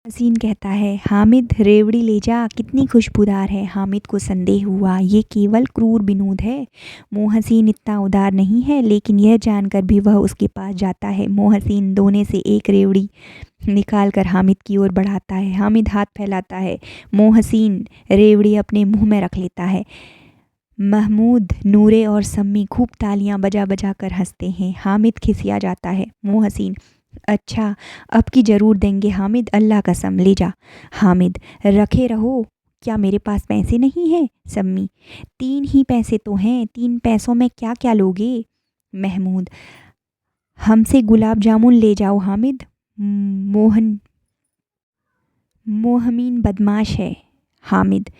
हसीन कहता है, हामिद रेवड़ी ले जा, कितनी खुशबूदार है। हामिद को संदेह हुआ ये केवल क्रूर विनोद है। मोहसिन इतना उदार नहीं है, लेकिन यह जानकर भी वह उसके पास जाता है। मोहसिन दोने से एक रेवड़ी निकाल कर हामिद की ओर बढ़ाता है। हामिद हाथ फैलाता है। मोहसिन रेवड़ी अपने मुंह में रख लेता है। महमूद, नूरे और सम्मी खूब तालियां बजा बजा कर हंसते हैं। हामिद खिसिया जाता है। मोहसिन, अच्छा, अब की ज़रूर देंगे हामिद, अल्लाह कसम ले जा। हामिद, रखे रहो, क्या मेरे पास पैसे नहीं हैं? सम्मी, 3 ही पैसे तो हैं, 3 पैसों में क्या क्या लोगे? महमूद, हमसे गुलाब जामुन ले जाओ हामिद। मोहमीन बदमाश है। हामिद,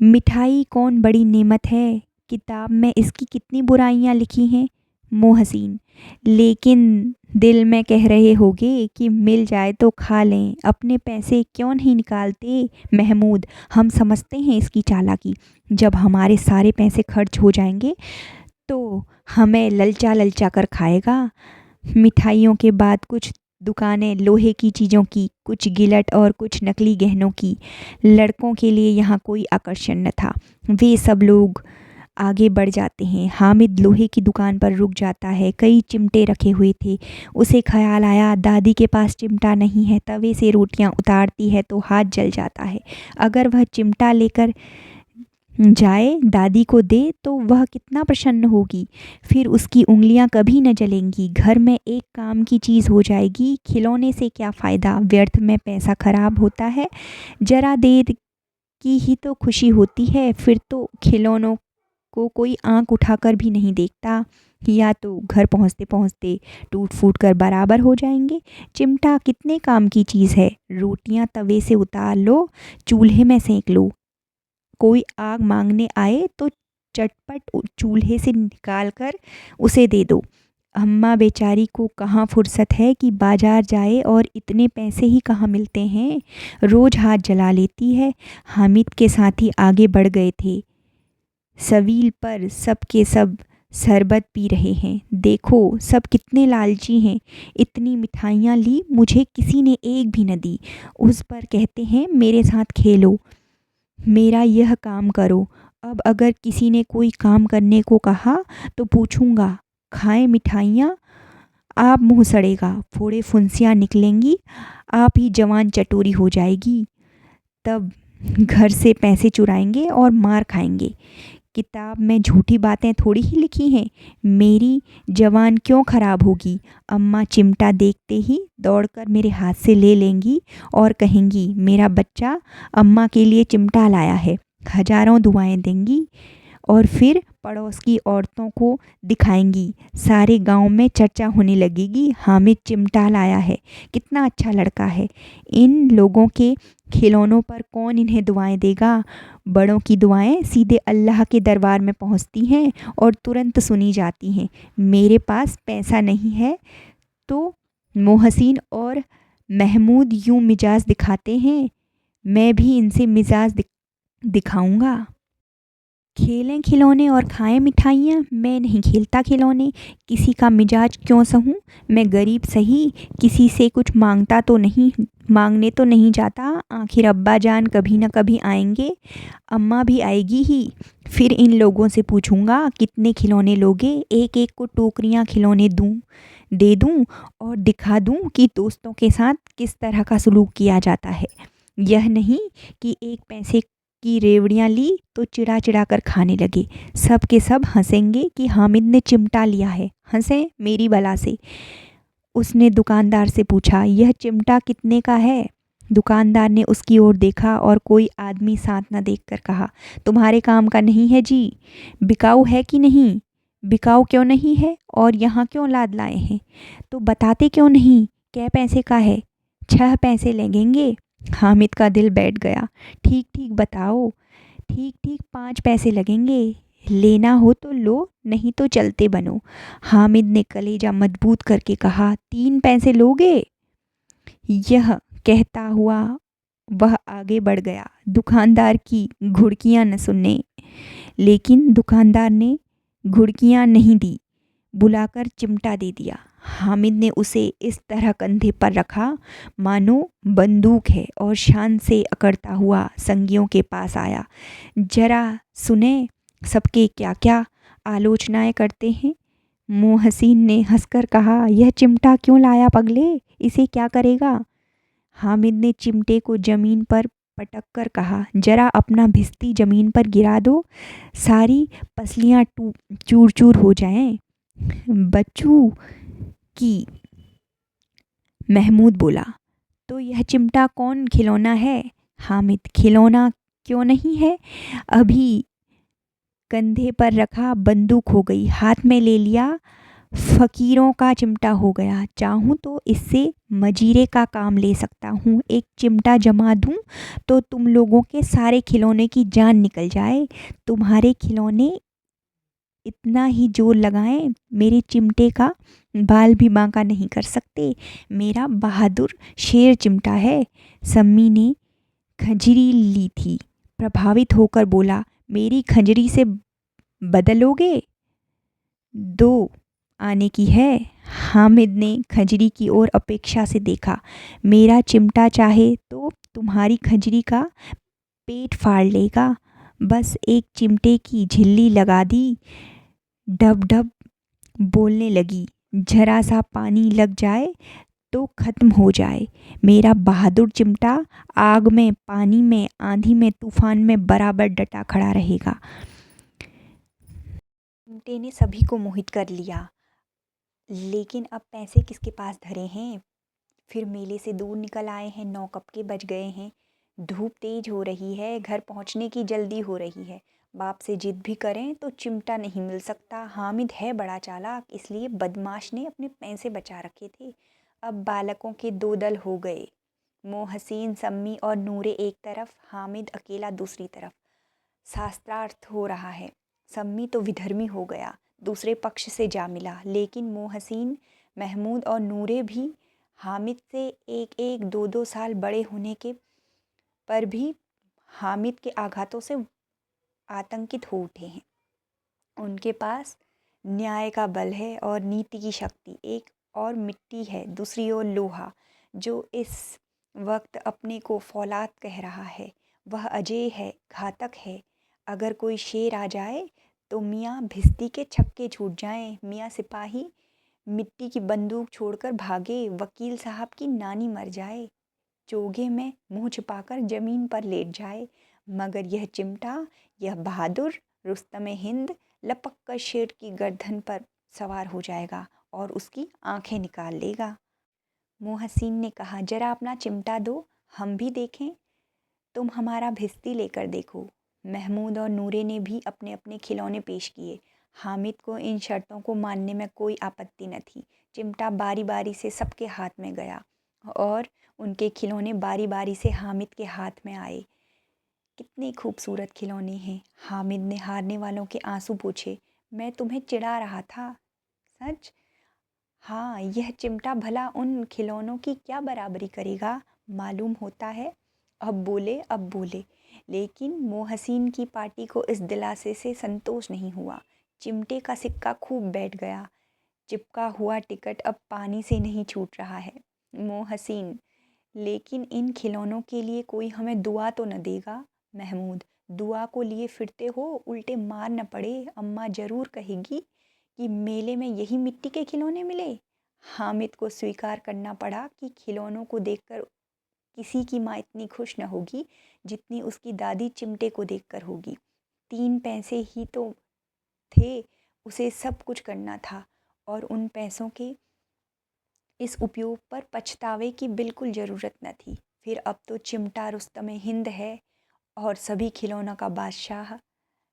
मिठाई कौन बड़ी नेमत है, किताब में इसकी कितनी बुराइयां लिखी हैं। मोहसिन, लेकिन दिल में कह रहे होगे कि मिल जाए तो खा लें, अपने पैसे क्यों नहीं निकालते। महमूद, हम समझते हैं इसकी चालाकी, जब हमारे सारे पैसे खर्च हो जाएंगे तो हमें ललचा ललचा कर खाएगा। मिठाइयों के बाद कुछ दुकानें लोहे की चीज़ों की, कुछ गिलट और कुछ नकली गहनों की। लड़कों के लिए यहाँ कोई आकर्षण न था। वे सब लोग आगे बढ़ जाते हैं। हामिद लोहे की दुकान पर रुक जाता है। कई चिमटे रखे हुए थे। उसे ख्याल आया, दादी के पास चिमटा नहीं है। तवे से रोटियां उतारती है तो हाथ जल जाता है। अगर वह चिमटा लेकर जाए, दादी को दे, तो वह कितना प्रसन्न होगी। फिर उसकी उंगलियां कभी न जलेंगी। घर में एक काम की चीज़ हो जाएगी। खिलौने से क्या फ़ायदा, व्यर्थ में पैसा खराब होता है। जरा देर की ही तो खुशी होती है, फिर तो खिलौनों को कोई आंख उठाकर भी नहीं देखता, या तो घर पहुंचते पहुंचते टूट फूट कर बराबर हो जाएंगे। चिमटा कितने काम की चीज़ है। रोटियां तवे से उतार लो, चूल्हे में सेंक लो। कोई आग मांगने आए तो चटपट चूल्हे से निकाल कर उसे दे दो। अम्मा बेचारी को कहाँ फुर्सत है कि बाजार जाए, और इतने पैसे ही कहाँ मिलते हैं, रोज़ हाथ जला लेती है। हामिद के साथी आगे बढ़ गए थे। सवील पर सब के सब शरबत पी रहे हैं। देखो सब कितने लालची हैं, इतनी मिठाइयाँ ली, मुझे किसी ने एक भी न दी। उस पर कहते हैं मेरे साथ खेलो, मेरा यह काम करो। अब अगर किसी ने कोई काम करने को कहा तो पूछूंगा, खाएं मिठाइयाँ, आप मुंह सड़ेगा, फोड़े फुंसियाँ निकलेंगी, आप ही जवान चटोरी हो जाएगी। तब घर से पैसे चुराएंगे और मार खाएंगे। किताब में झूठी बातें थोड़ी ही लिखी हैं। मेरी जवान क्यों खराब होगी। अम्मा चिमटा देखते ही दौड़कर मेरे हाथ से ले लेंगी और कहेंगी, मेरा बच्चा अम्मा के लिए चिमटा लाया है। हजारों दुआएं देंगी और फिर पड़ोस की औरतों को दिखाएंगी। सारे गांव में चर्चा होने लगेगी, हामिद चिमटा लाया है, कितना अच्छा लड़का है। इन लोगों के खिलौनों पर कौन इन्हें दुआएं देगा। बड़ों की दुआएं सीधे अल्लाह के दरबार में पहुंचती हैं और तुरंत सुनी जाती हैं। मेरे पास पैसा नहीं है तो मोहसिन और महमूद यूं मिजाज दिखाते हैं, मैं भी इनसे मिजाज दिखाऊंगा। खेलें खिलौने और खाएं मिठाइयाँ, मैं नहीं खेलता खिलौने, किसी का मिजाज क्यों सहूँ। मैं गरीब सही, किसी से कुछ मांगने तो नहीं जाता। आखिर अब्बा जान कभी न कभी आएंगे, अम्मा भी आएगी ही। फिर इन लोगों से पूछूंगा कितने खिलौने लोगे, एक एक को टोकरियाँ खिलौने दे दूँ और दिखा दूँ कि दोस्तों के साथ किस तरह का सलूक किया जाता है। यह नहीं कि एक पैसे की रेवड़ियाँ ली तो चिढ़ा चिढ़ा कर खाने लगे। सब के सब हंसेंगे कि हामिद ने चिमटा लिया है। हंसे मेरी बला से। उसने दुकानदार से पूछा, यह चिमटा कितने का है। दुकानदार ने उसकी ओर देखा और कोई आदमी साथ न देखकर कहा, तुम्हारे काम का नहीं है जी, बिकाऊ है कि नहीं। बिकाऊ क्यों नहीं है और यहाँ क्यों लाद लाए हैं, तो बताते क्यों नहीं, कै पैसे का है। 6 पैसे लगेंगे। हामिद का दिल बैठ गया। ठीक ठीक बताओ। ठीक ठीक 5 पैसे लगेंगे, लेना हो तो लो, नहीं तो चलते बनो। हामिद ने कलेजा मजबूत करके कहा, 3 पैसे लोगे। यह कहता हुआ वह आगे बढ़ गया, दुकानदार की घुड़कियां न सुनने। लेकिन दुकानदार ने घुड़कियां नहीं दी, बुलाकर चिमटा दे दिया। हामिद ने उसे इस तरह कंधे पर रखा मानो बंदूक है और शान से अकड़ता हुआ संगियों के पास आया। जरा सुने सबके क्या क्या आलोचनाएं करते हैं। मोहसिन ने हंसकर कहा, यह चिमटा क्यों लाया पगले, इसे क्या करेगा? हामिद ने चिमटे को जमीन पर पटक कर कहा, जरा अपना भिस्ती जमीन पर गिरा दो, सारी पसलियां चूर चूर हो जाएं। बच्चू की महमूद बोला, तो यह चिमटा कौन खिलौना है? हामिद, खिलौना क्यों नहीं है, अभी कंधे पर रखा बंदूक हो गई, हाथ में ले लिया फकीरों का चिमटा हो गया। चाहूँ तो इससे मजीरे का काम ले सकता हूँ। एक चिमटा जमा दूँ तो तुम लोगों के सारे खिलौने की जान निकल जाए। तुम्हारे खिलौने इतना ही जोर लगाएं, मेरे चिमटे का बाल भी बांका नहीं कर सकते। मेरा बहादुर शेर चिमटा है। सम्मी ने खंजरी ली थी, प्रभावित होकर बोला, मेरी खंजरी से बदलोगे? दो आने की है। हामिद ने खंजरी की ओर अपेक्षा से देखा। मेरा चिमटा चाहे तो तुम्हारी खंजरी का पेट फाड़ लेगा। बस एक चिमटे की झिल्ली लगा दी, डब डब बोलने लगी। जरा सा पानी लग जाए तो खत्म हो जाए। मेरा बहादुर चिमटा आग में, पानी में, आंधी में, तूफान में बराबर डटा खड़ा रहेगा। चिमटे ने सभी को मोहित कर लिया। लेकिन अब पैसे किसके पास धरे हैं? फिर मेले से दूर निकल आए हैं, 9 कब के बज गए हैं। धूप तेज हो रही है, घर पहुंचने की जल्दी हो रही है। बाप से जिद भी करें तो चिमटा नहीं मिल सकता। हामिद है बड़ा चालाक, इसलिए बदमाश ने अपने पैसे बचा रखे थे। अब बालकों के 2 दल हो गए, मोहसिन, सम्मी और नूरे एक तरफ, हामिद अकेला दूसरी तरफ। शास्त्रार्थ हो रहा है। सम्मी तो विधर्मी हो गया, दूसरे पक्ष से जा मिला। लेकिन मोहसिन, महमूद और नूरे भी हामिद से 1-1, 2-2 साल बड़े होने के पर भी हामिद के आघातों से आतंकित हो उठे हैं। उनके पास न्याय का बल है और नीति की शक्ति। एक और मिट्टी है, दूसरी ओर लोहा, जो इस वक्त अपने को फौलाद कह रहा है। वह अजय है, घातक है। अगर कोई शेर आ जाए तो मियाँ भिस्ती के छक्के छूट जाएं। मियाँ सिपाही मिट्टी की बंदूक छोड़कर भागे, वकील साहब की नानी मर जाए, चोगे में मुंह छिपाकर जमीन पर लेट जाए, मगर यह चिमटा, यह बहादुर रुस्तमे हिंद लपक कर शेर की गर्दन पर सवार हो जाएगा और उसकी आंखें निकाल लेगा। मोहसिन ने कहा, जरा अपना चिमटा दो, हम भी देखें। तुम हमारा भिस्ती लेकर देखो। महमूद और नूरे ने भी अपने अपने खिलौने पेश किए। हामिद को इन शर्तों को मानने में कोई आपत्ति न थी। चिमटा बारी बारी से सबके हाथ में गया और उनके खिलौने बारी बारी से हामिद के हाथ में आए। कितने खूबसूरत खिलौने हैं। हामिद ने हारने वालों के आंसू पोंछे। मैं तुम्हें चिढ़ा रहा था। सच? हाँ, यह चिमटा भला उन खिलौनों की क्या बराबरी करेगा, मालूम होता है। अब बोले, अब बोले। लेकिन मोहसिन की पार्टी को इस दिलासे से संतोष नहीं हुआ। चिमटे का सिक्का खूब बैठ गया। चिपका हुआ टिकट अब पानी से नहीं छूट रहा है। मोहसिन, लेकिन इन खिलौनों के लिए कोई हमें दुआ तो न देगा? महमूद, दुआ को लिए फिरते हो, उल्टे मार न पड़े। अम्मा ज़रूर कहेगी कि मेले में यही मिट्टी के खिलौने मिले। हामिद को स्वीकार करना पड़ा कि खिलौनों को देखकर किसी की माँ इतनी खुश न होगी जितनी उसकी दादी चिमटे को देखकर होगी। 3 पैसे ही तो थे, उसे सब कुछ करना था और उन पैसों के इस उपयोग पर पछतावे की बिल्कुल ज़रूरत न थी। फिर अब तो चिमटा रुस्तमे हिंद है और सभी खिलौनों का बादशाह।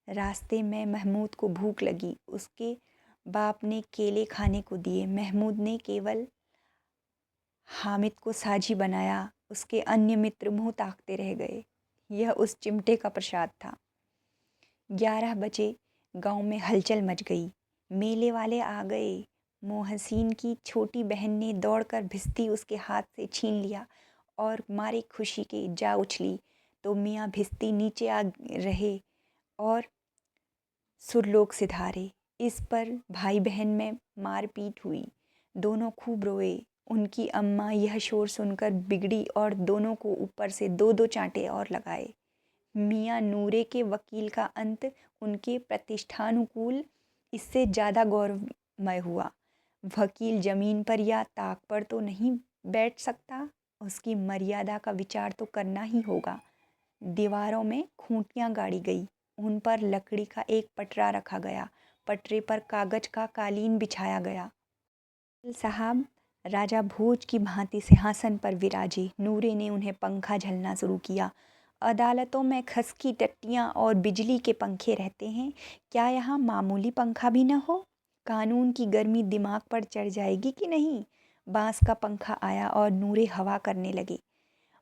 रास्ते में महमूद को भूख लगी। उसके बाप ने केले खाने को दिए। महमूद ने केवल हामिद को साझी बनाया। उसके अन्य मित्र मुंह ताकते रह गए। यह उस चिमटे का प्रसाद था। 11 बजे गांव में हलचल मच गई। मेले वाले आ गए। मोहसिन की छोटी बहन ने दौड़कर भिस्ती उसके हाथ से छीन लिया और मारे खुशी के जा उछली तो मियाँ भिस्ती नीचे आ रहे और सुरलोक सिधारे। इस पर भाई बहन में मारपीट हुई। दोनों खूब रोए। उनकी अम्मा यह शोर सुनकर बिगड़ी और दोनों को ऊपर से दो दो चांटे और लगाए। मियाँ नूरे के वकील का अंत उनके प्रतिष्ठानुकूल इससे ज़्यादा गौरवमय हुआ। वकील जमीन पर या ताक पर तो नहीं बैठ सकता, उसकी मर्यादा का विचार तो करना ही होगा। दीवारों में खूंटियाँ गाड़ी गई, उन पर लकड़ी का एक पटरा रखा गया, पटरे पर कागज का कालीन बिछाया गया। साहब राजा भोज की भांति सिंहासन पर विराजे। नूरे ने उन्हें पंखा झलना शुरू किया। अदालतों में खसकी टट्टियाँ और बिजली के पंखे रहते हैं, क्या यहाँ मामूली पंखा भी न हो? कानून की गर्मी दिमाग पर चढ़ जाएगी कि नहीं? बांस का पंखा आया और नूरे हवा करने लगे।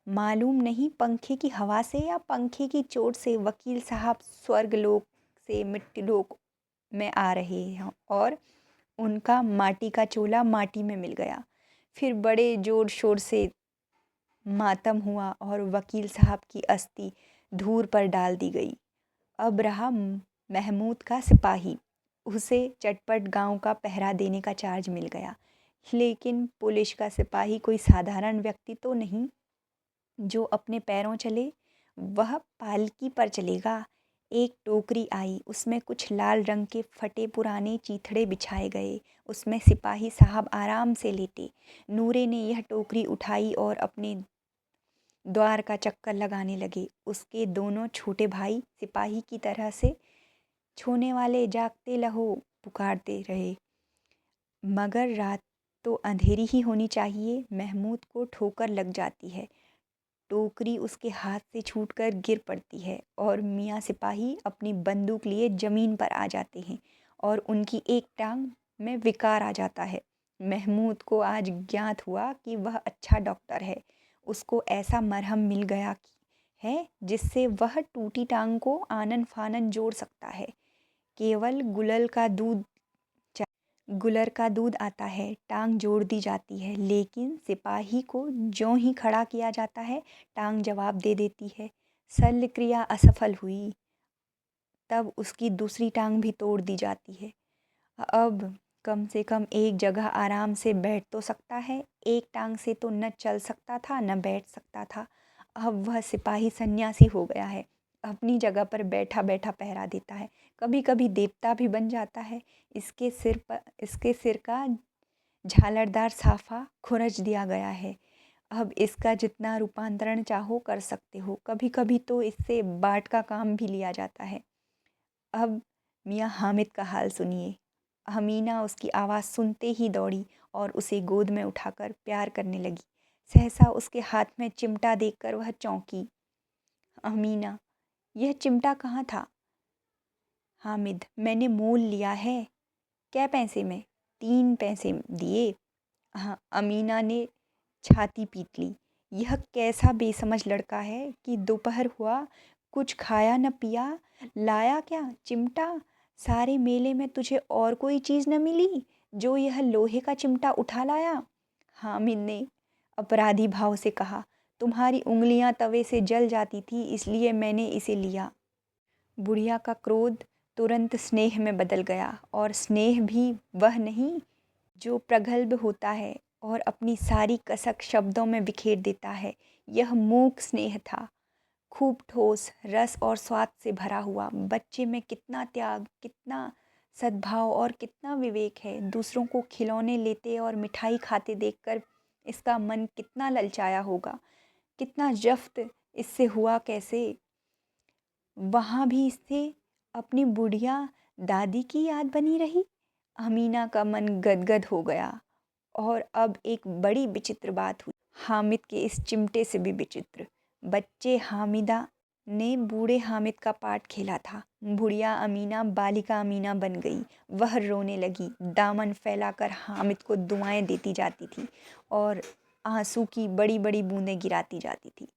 मालूम नहीं पंखे की हवा से या पंखे की चोट से वकील साहब स्वर्गलोक से मिट्टीलोक में आ रहे हैं और उनका माटी का चोला माटी में मिल गया। फिर बड़े जोर शोर से मातम हुआ और वकील साहब की अस्थि धूर पर डाल दी गई। अब रहा महमूद का सिपाही, उसे चटपट गांव का पहरा देने का चार्ज मिल गया। लेकिन पुलिस का सिपाही कोई साधारण व्यक्ति तो नहीं जो अपने पैरों चले, वह पालकी पर चलेगा। एक टोकरी आई, उसमें कुछ लाल रंग के फटे पुराने चीथड़े बिछाए गए, उसमें सिपाही साहब आराम से लेटे। नूरे ने यह टोकरी उठाई और अपने द्वार का चक्कर लगाने लगे। उसके दोनों छोटे भाई सिपाही की तरह से छोने वाले जागते लहो पुकारते रहे, मगर रात तो अंधेरी ही होनी चाहिए। महमूद को ठोकर लग जाती है, टोकरी उसके हाथ से छूटकर गिर पड़ती है और मियाँ सिपाही अपनी बंदूक लिए ज़मीन पर आ जाते हैं और उनकी एक टांग में विकार आ जाता है। महमूद को आज ज्ञात हुआ कि वह अच्छा डॉक्टर है। उसको ऐसा मरहम मिल गया है जिससे वह टूटी टांग को आनन फानन जोड़ सकता है। केवल गुलर का दूध आता है, टांग जोड़ दी जाती है, लेकिन सिपाही को ज्यों ही खड़ा किया जाता है, टांग जवाब दे देती है। शल्य क्रिया असफल हुई, तब उसकी दूसरी टांग भी तोड़ दी जाती है। अब कम से कम एक जगह आराम से बैठ तो सकता है, एक टांग से तो न चल सकता था न बैठ सकता था। अब वह सिपाही सन्यासी हो गया है, अपनी जगह पर बैठा बैठा पहरा देता है, कभी कभी देवता भी बन जाता है। इसके सिर का झालरदार साफा खुरच दिया गया है। अब इसका जितना रूपांतरण चाहो कर सकते हो, कभी कभी तो इससे बाट का काम भी लिया जाता है। अब मियाँ हामिद का हाल सुनिए। अमीना उसकी आवाज़ सुनते ही दौड़ी और उसे गोद में उठाकर प्यार करने लगी। सहसा उसके हाथ में चिमटा देखकर वह चौंकी। अमीना, यह चिमटा कहाँ था? हामिद, मैंने मोल लिया है। क्या पैसे में? 3 पैसे दिए। हाँ, अमीना ने छाती पीट ली। यह कैसा बेसमझ लड़का है कि दोपहर हुआ, कुछ खाया न पिया, लाया क्या चिमटा? सारे मेले में तुझे और कोई चीज़ न मिली जो यह लोहे का चिमटा उठा लाया? हामिद ने अपराधी भाव से कहा, तुम्हारी उंगलियां तवे से जल जाती थी, इसलिए मैंने इसे लिया। बुढ़िया का क्रोध तुरंत स्नेह में बदल गया, और स्नेह भी वह नहीं जो प्रगल्भ होता है और अपनी सारी कसक शब्दों में बिखेर देता है। यह मूक स्नेह था, खूब ठोस, रस और स्वाद से भरा हुआ। बच्चे में कितना त्याग, कितना सद्भाव और कितना विवेक है। दूसरों को खिलौने लेते और मिठाई खाते देखकर इसका मन कितना ललचाया होगा। कितना जफ्त इससे हुआ कैसे। वहाँ भी इससे अपनी बुढ़िया दादी की याद बनी रही। अमीना का मन गदगद हो गया। और अब एक बड़ी विचित्र बात हुई, हामिद के इस चिमटे से भी विचित्र। बच्चे हामिदा ने बूढ़े हामिद का पार्ट खेला था। बुढ़िया अमीना बालिका अमीना बन गई। वह रोने लगी, दामन फैलाकर हामिद को दुआएं देती जाती थी और आंसू की बड़ी बड़ी बूंदें गिराती जाती थी।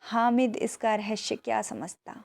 हामिद इसका रहस्य क्या समझता?